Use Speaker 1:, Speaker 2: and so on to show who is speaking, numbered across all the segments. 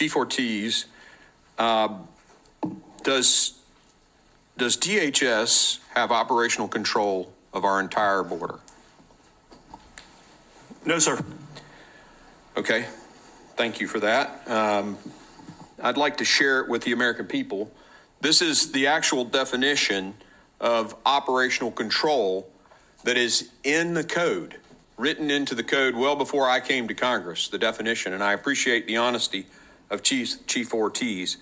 Speaker 1: Chief Ortiz, does DHS have operational control of our entire border?
Speaker 2: No, sir.
Speaker 1: Okay, thank you for that. I'd like to share it with the American people. This is the actual definition of operational control that is in the code, written into the code well before I came to Congress, the definition, and I appreciate the honesty of Chief Ortiz.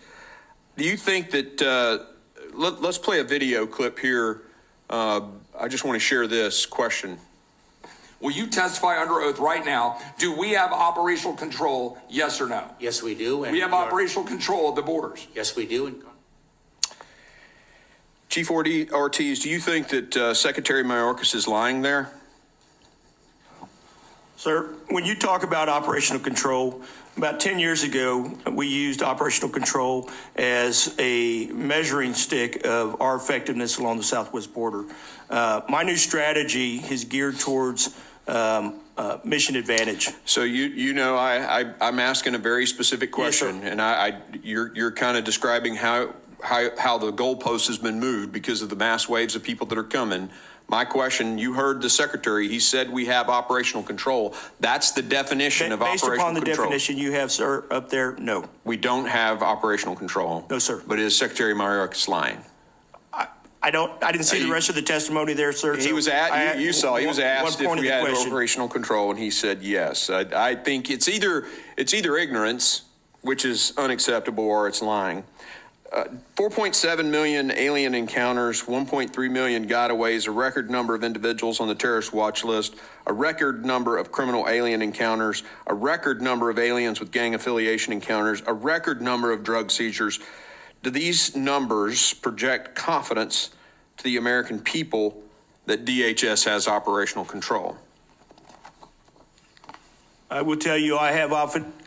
Speaker 1: Do you think that, let's play a video clip here. I just want to share this question.
Speaker 3: Will you testify under oath right now? Do we have operational control, yes or no?
Speaker 4: Yes, we do. And
Speaker 3: we have operational control of the borders.
Speaker 4: Yes, we do.
Speaker 1: Chief Ortiz, do you think that Secretary Mayorkas is lying there?
Speaker 2: Sir, when you talk about operational control, about 10 years ago, we used operational control as a measuring stick of our effectiveness along the southwest border. My new strategy is geared towards mission advantage.
Speaker 1: So you know I'm asking a very specific question,
Speaker 2: yes,
Speaker 1: and you're kind of describing how the goalpost has been moved because of the mass waves of people that are coming. My question, you heard the secretary, he said we have operational control. That's the definition of operational control.
Speaker 2: Based upon the definition you have, sir, up there, no.
Speaker 1: We don't have operational control.
Speaker 2: No, sir.
Speaker 1: But is Secretary Mayorkas lying?
Speaker 2: I didn't see the rest of the testimony there, sir.
Speaker 1: He was asked if we had operational control, and he said yes. I think it's either ignorance, which is unacceptable, or it's lying. 4.7 million alien encounters, 1.3 million gotaways, a record number of individuals on the terrorist watch list, a record number of criminal alien encounters, a record number of aliens with gang affiliation encounters, a record number of drug seizures. Do these numbers project confidence to the American people that DHS has operational control?
Speaker 2: I will tell you, I have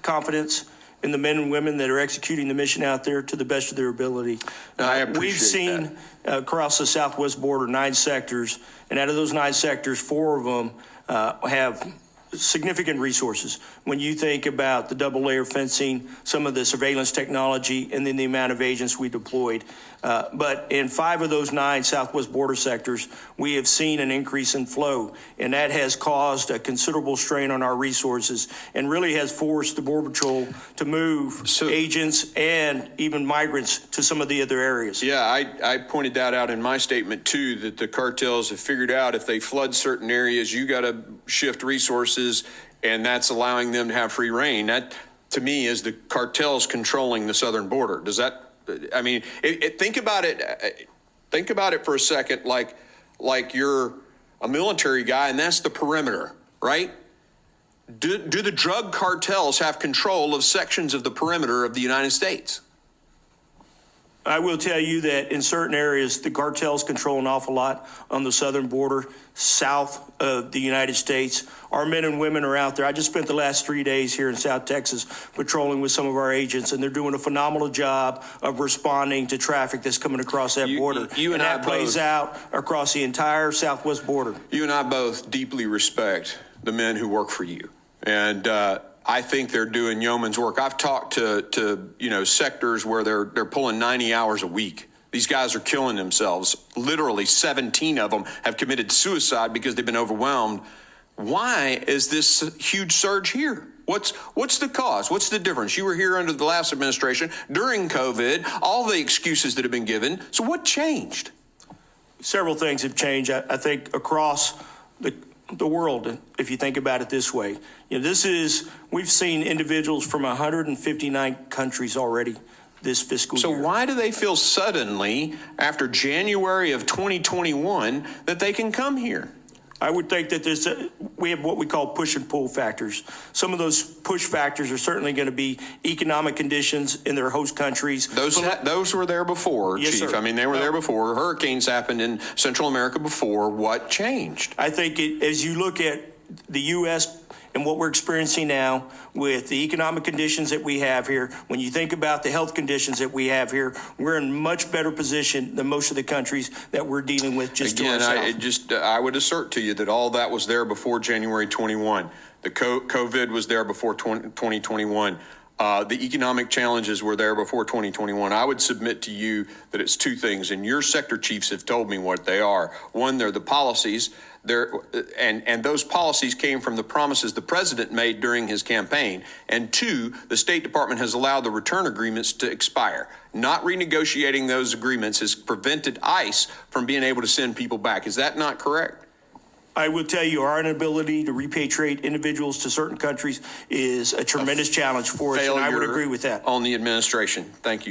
Speaker 2: confidence in the men and women that are executing the mission out there to the best of their ability.
Speaker 1: I appreciate
Speaker 2: We've seen across the southwest border 9 sectors, and out of those 9 sectors, 4 of them have significant resources. When you think about the double layer fencing, some of the surveillance technology, and then the amount of agents we deployed. But in 5 of those 9 southwest border sectors, we have seen an increase in flow, and that has caused a considerable strain on our resources and really has forced the Border Patrol to move agents and even migrants to some of the other areas.
Speaker 1: Yeah, I pointed that out in my statement too, that the cartels have figured out if they flood certain areas, you got to shift resources, and that's allowing them to have free reign. That, to me, is the cartels controlling the southern border. Does that? I mean, think about it. Think about it for a second, like you're a military guy, and that's the perimeter, right? Do the drug cartels have control of sections of the perimeter of the United States?
Speaker 2: I will tell you that in certain areas, the cartels control an awful lot on the southern border, south of the United States. Our men and women are out there. I just spent the last 3 days here in South Texas patrolling with some of our agents, and they're doing a phenomenal job of responding to traffic that's coming across that border.
Speaker 1: And
Speaker 2: that plays out across the entire southwest border. You
Speaker 1: and I both deeply respect the men who work for you. And I think they're doing yeoman's work. I've talked to sectors where they're pulling 90 hours a week. These guys are killing themselves. Literally 17 of them have committed suicide because they've been overwhelmed. Why is this huge surge here? What's the cause? What's the difference? You were here under the last administration during COVID, all the excuses that have been given. So what changed?
Speaker 2: Several things have changed. I think across the world, if you think about it this way. We've seen individuals from 159 countries already this fiscal year.
Speaker 1: So why do they feel suddenly, after January of 2021, that they can come here?
Speaker 2: I would think that we have what we call push and pull factors. Some of those push factors are certainly going to be economic conditions in their host countries.
Speaker 1: Those were there before,
Speaker 2: yes,
Speaker 1: Chief.
Speaker 2: Sir.
Speaker 1: I mean, they were there before. Hurricanes happened in Central America before. What changed?
Speaker 2: I think as you look at the U.S. and what we're experiencing now with the economic conditions that we have here, when you think about the health conditions that we have here, we're in much better position than most of the countries that we're dealing with just to ourselves.
Speaker 1: I would assert to you that all that was there before January 21. The COVID was there before 2021. The economic challenges were there before 2021. I would submit to you that it's two things, and your sector chiefs have told me what they are. One, they're the policies. And those policies came from the promises the president made during his campaign. And two, the State Department has allowed the return agreements to expire. Not renegotiating those agreements has prevented ICE from being able to send people back. Is that not correct?
Speaker 2: I will tell you, our inability to repatriate individuals to certain countries is a tremendous challenge for us, and I would agree with that.
Speaker 1: On the administration. Thank you.